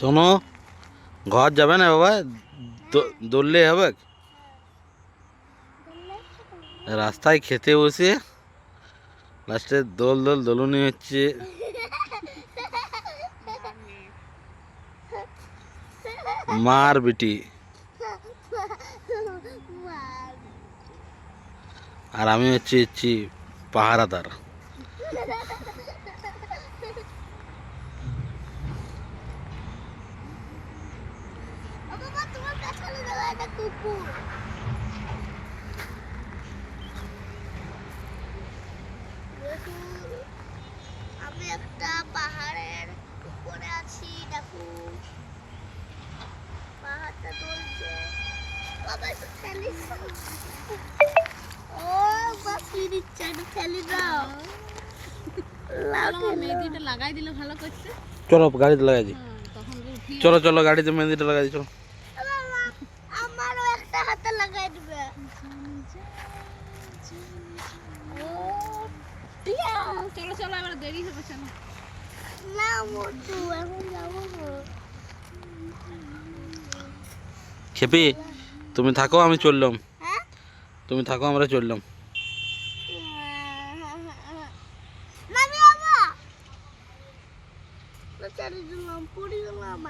শোনো, ঘর যাবে না বাবা? দৌড়লে হবে? রাস্তায় খেতে বসে লাস্টে দোলুনি হচ্ছে। মার বিটি। আর আমি হচ্ছি পাহারাদার। আমি একটা পাহাড়ের উপরে আছি, দেখো পাহাড়টা চলছে। বাবা একটু ঠেলিস। ও বাস দিচ্ছে, একটু ঠেলি দাও। মেহেদিটা লাগাই দিলে ভালো করছে। চলো গাড়িতে লাগাই দিই। চলো চলো গাড়িতে মেহেদিটা লাগাই দিই, চলো। আমারও একটা হাতে লাগাই দিবে। চলো চলো, আমার দেরি হবে। চলো না মোটু, এখন যাবো না। খেপি, তুমি থাকো, আমি চললাম। হ্যাঁ, তুমি থাকো, আমরা চললাম। নামি বাবা, চলে দিলাম, পড়ে গেলাম।